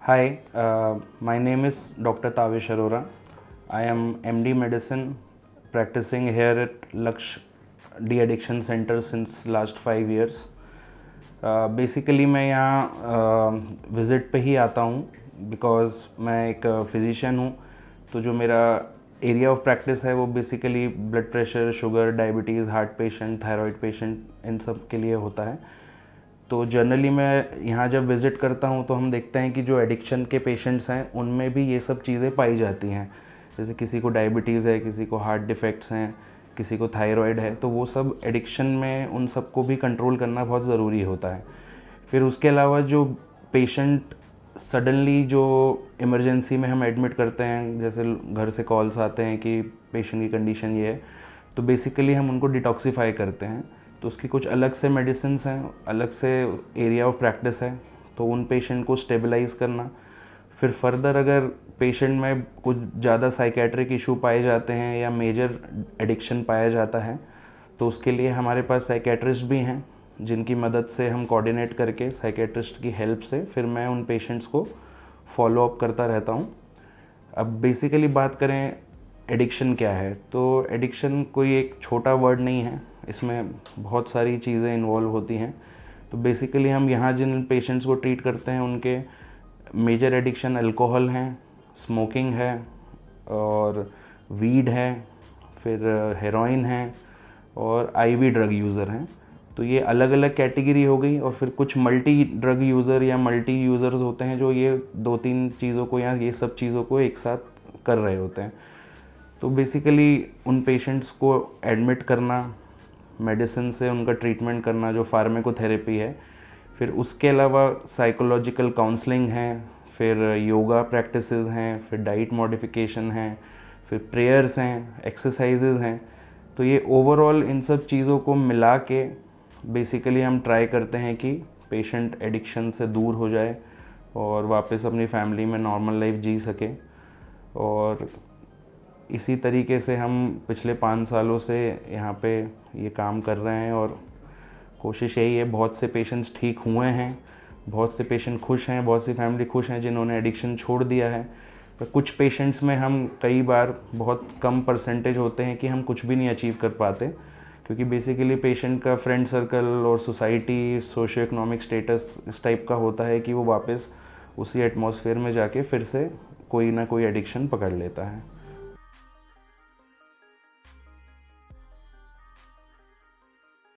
Hi, my name is Dr. Tavish Arora. I am MD Medicine practicing here at Laksh De-Addiction Center since last 5 years. Basically मैं यहाँ visit पे ही आता हूँ because मैं एक physician हूँ, तो जो मेरा एरिया ऑफ प्रैक्टिस है वो basically blood pressure, sugar, diabetes, heart patient, thyroid patient, इन सब के लिए होता है। तो जनरली मैं यहाँ जब विज़िट करता हूँ तो हम देखते हैं कि जो एडिक्शन के पेशेंट्स हैं उनमें भी ये सब चीज़ें पाई जाती हैं। जैसे किसी को डायबिटीज़ है, किसी को हार्ट डिफेक्ट्स हैं, किसी को थायराइड है, तो वो सब एडिक्शन में उन सबको भी कंट्रोल करना बहुत ज़रूरी होता है। फिर उसके अलावा जो पेशेंट सडनली जो इमरजेंसी में हम एडमिट करते हैं, जैसे घर से कॉल्स आते हैं कि पेशेंट की कंडीशन ये है, तो बेसिकली हम उनको डिटॉक्सीफाई करते हैं। तो उसकी कुछ अलग से मेडिसिन्स हैं, अलग से एरिया ऑफ प्रैक्टिस है, तो उन पेशेंट को स्टेबलाइज़ करना। फिर फर्दर अगर पेशेंट में कुछ ज़्यादा साइकेट्रिक इशू पाए जाते हैं या मेजर एडिक्शन पाया जाता है, तो उसके लिए हमारे पास साइकेट्रिस्ट भी हैं, जिनकी मदद से हम कोऑर्डिनेट करके साइकेट्रिस्ट की हेल्प से फिर मैं उन पेशेंट्स को फॉलो अप करता रहता हूँ। अब बेसिकली बात करें एडिक्शन क्या है, तो एडिक्शन कोई एक छोटा वर्ड नहीं है, इसमें बहुत सारी चीज़ें इन्वॉल्व होती हैं। तो बेसिकली हम यहाँ जिन पेशेंट्स को ट्रीट करते हैं उनके मेजर एडिक्शन अल्कोहल हैं, स्मोकिंग है और वीड है, फिर हेरोइन है और आईवी ड्रग यूज़र हैं। तो ये अलग अलग कैटेगरी हो गई। और फिर कुछ मल्टी ड्रग यूज़र या मल्टी यूज़र्स होते हैं जो ये 2-3 चीज़ों को या ये सब चीज़ों को एक साथ कर रहे होते हैं। तो बेसिकली उन पेशेंट्स को एडमिट करना, मेडिसिन से उनका ट्रीटमेंट करना जो फार्माकोथेरेपी है, फिर उसके अलावा साइकोलॉजिकल काउंसलिंग है, फिर योगा प्रैक्टिसेस हैं, फिर डाइट मॉडिफिकेशन है, फिर प्रेयर्स हैं, एक्सरसाइजेज हैं। तो ये ओवरऑल इन सब चीज़ों को मिला के बेसिकली हम ट्राई करते हैं कि पेशेंट एडिक्शन से दूर हो जाए और वापस अपनी फैमिली में नॉर्मल लाइफ जी सके। और इसी तरीके से हम पिछले 5 सालों से यहाँ पे ये काम कर रहे हैं और कोशिश यही है। बहुत से पेशेंट्स ठीक हुए हैं, बहुत से पेशेंट खुश हैं, बहुत सी फैमिली खुश हैं जिन्होंने एडिक्शन छोड़ दिया है। पर कुछ पेशेंट्स में हम कई बार बहुत कम परसेंटेज होते हैं कि हम कुछ भी नहीं अचीव कर पाते, क्योंकि बेसिकली पेशेंट का फ्रेंड सर्कल और सोसाइटी, सोशियो इकोनॉमिक स्टेटस इस टाइप का होता है कि वो वापस उसी एटमॉस्फेयर में जाके फिर से कोई ना कोई एडिक्शन पकड़ लेता है।